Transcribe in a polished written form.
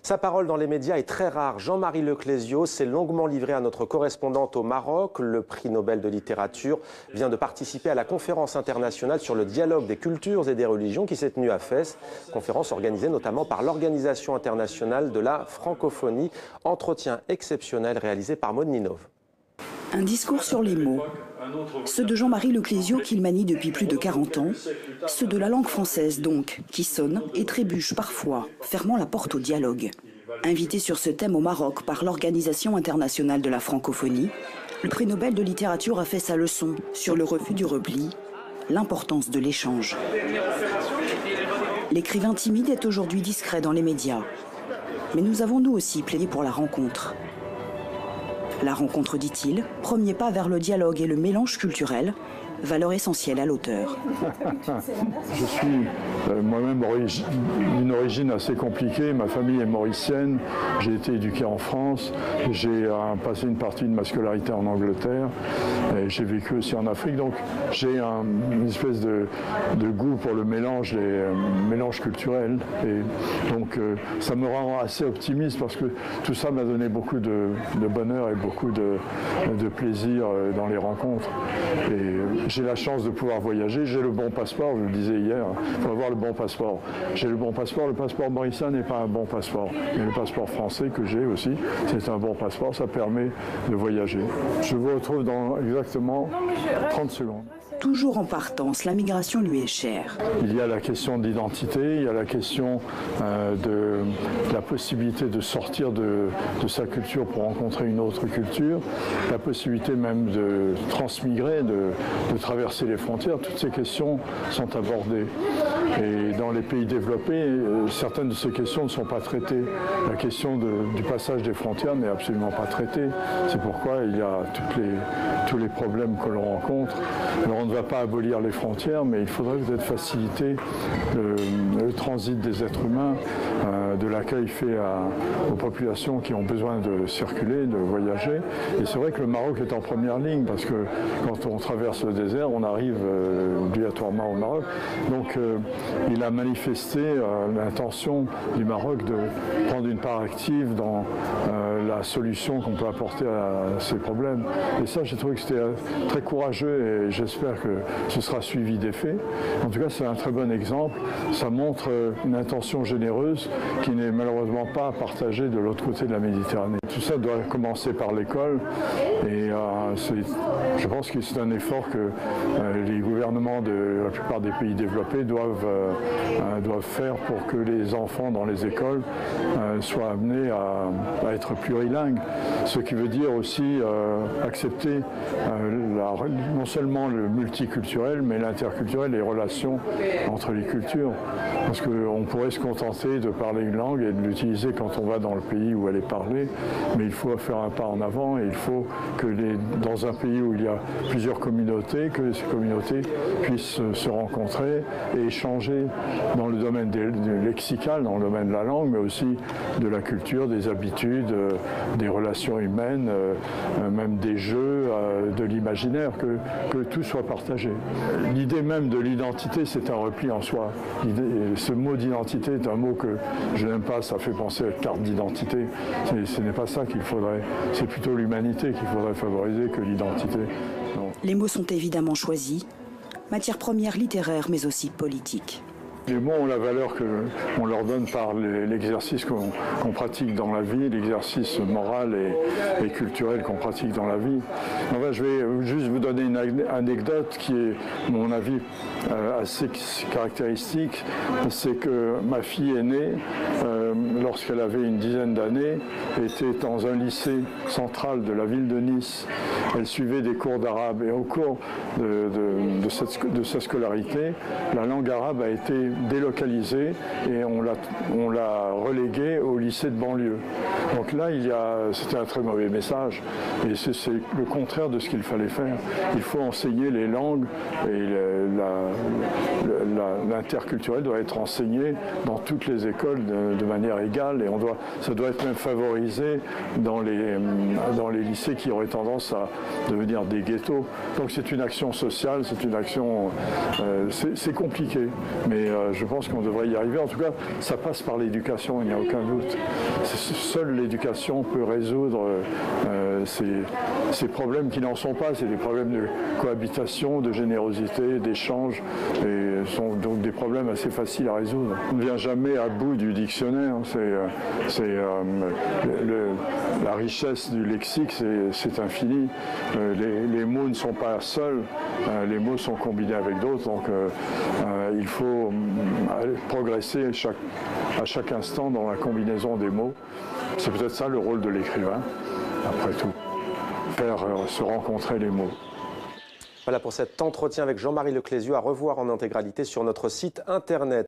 Sa parole dans les médias est très rare. Jean-Marie Leclésio s'est longuement livré à notre correspondante au Maroc. Le prix Nobel de littérature vient de participer à la conférence internationale sur le dialogue des cultures et des religions qui s'est tenue à Fès. Conférence organisée notamment par l'Organisation internationale de la francophonie. Entretien exceptionnel réalisé par Maud Ninov. Un discours sur les mots, ceux de Jean-Marie Leclésio qu'il manie depuis plus de 40 ans, ceux de la langue française donc, qui sonnent et trébuchent parfois, fermant la porte au dialogue. Invité sur ce thème au Maroc par l'Organisation internationale de la francophonie, le prix Nobel de littérature a fait sa leçon sur le refus du repli, l'importance de l'échange. L'écrivain timide est aujourd'hui discret dans les médias, mais nous avons nous aussi plaidé pour la rencontre. La rencontre, dit-il, premier pas vers le dialogue et le mélange culturel, valeur essentielle à l'auteur. Je suis moi-même d'une origine assez compliquée. Ma famille est mauricienne, j'ai été éduqué en France, j'ai passé une partie de ma scolarité en Angleterre, j'ai vécu aussi en Afrique, donc j'ai une espèce de goût pour le mélange, les mélanges culturels. Et donc ça me rend assez optimiste parce que tout ça m'a donné beaucoup de bonheur et beaucoup de plaisir dans les rencontres. Et j'ai la chance de pouvoir voyager, j'ai le bon passeport, je le disais hier, il faut avoir le bon passeport. J'ai le bon passeport, le passeport mauricien n'est pas un bon passeport, mais le passeport français que j'ai aussi, c'est un bon passeport, ça permet de voyager. Je vous retrouve dans exactement 30 secondes. Toujours en partance, la migration lui est chère. Il y a la question d'identité, il y a la question de la possibilité de sortir de sa culture pour rencontrer une autre culture, la possibilité même de transmigrer, de traverser les frontières. Toutes ces questions sont abordées. Et dans les pays développés, certaines de ces questions ne sont pas traitées. La question du passage des frontières n'est absolument pas traitée. C'est pourquoi il y a tous les problèmes que l'on rencontre. Alors on ne va pas abolir les frontières, mais il faudrait peut-être faciliter le transit des êtres humains, de l'accueil fait aux populations qui ont besoin de circuler, de voyager. Et c'est vrai que le Maroc est en première ligne, parce que quand on traverse le désert, on arrive obligatoirement au Maroc. Donc il a manifesté l'intention du Maroc de prendre une part active dans la solution qu'on peut apporter à ces problèmes. Et ça, j'ai trouvé que c'était très courageux et j'espère que ce sera suivi d'effet. En tout cas, c'est un très bon exemple. Ça montre une intention généreuse qui n'est malheureusement pas partagée de l'autre côté de la Méditerranée. Tout ça doit commencer par l'école et je pense que c'est un effort que les gouvernements de la plupart des pays développés doivent faire pour que les enfants dans les écoles soient amenés à être plurilingues. Ce qui veut dire aussi accepter non seulement le multiculturel, mais l'interculturel, les relations entre les cultures. Parce qu'on pourrait se contenter de parler une langue et de l'utiliser quand on va dans le pays où elle est parlée, mais il faut faire un pas en avant et il faut que dans un pays où il y a plusieurs communautés, que ces communautés puissent se rencontrer et échanger dans le domaine lexical, dans le domaine de la langue, mais aussi de la culture, des habitudes, des relations humaines, même des jeux, de l'imaginaire, que tout soit partagé. L'idée même de l'identité, c'est un repli en soi. Ce mot d'identité est un mot que je n'aime pas, ça fait penser à carte d'identité. Ce n'est pas ça qu'il faudrait, c'est plutôt l'humanité qu'il faudrait favoriser que l'identité. Les mots sont évidemment choisis, matière première littéraire mais aussi politique. Les mots ont la valeur qu'on leur donne par l'exercice qu'on pratique dans la vie, l'exercice moral et culturel qu'on pratique dans la vie. Enfin, je vais juste vous donner une anecdote qui est, à mon avis, assez caractéristique. C'est que ma fille aînée, lorsqu'elle avait une dizaine d'années, était dans un lycée central de la ville de Nice. Elle suivait des cours d'arabe et au cours de sa scolarité, la langue arabe a été délocalisée et on l'a reléguée au lycée de banlieue. Donc là, c'était un très mauvais message et c'est le contraire de ce qu'il fallait faire. Il faut enseigner les langues et l'interculturel doit être enseigné dans toutes les écoles de manière égale et ça doit être même favorisé dans les lycées qui auraient tendance à devenir des ghettos. Donc c'est une action sociale, c'est une action... c'est compliqué, mais je pense qu'on devrait y arriver. En tout cas, ça passe par l'éducation, il n'y a aucun doute. doute. Seule l'éducation peut résoudre ces problèmes qui n'en sont pas. C'est des problèmes de cohabitation, de générosité, d'échange, et sont donc des problèmes assez faciles à résoudre. On ne vient jamais à bout du dictionnaire. La richesse du lexique, c'est infini. Les mots ne sont pas seuls, les mots sont combinés avec d'autres, donc il faut progresser à chaque instant dans la combinaison des mots. C'est peut-être ça le rôle de l'écrivain, après tout, faire se rencontrer les mots. Voilà pour cet entretien avec Jean-Marie Leclésio, à revoir en intégralité sur notre site internet.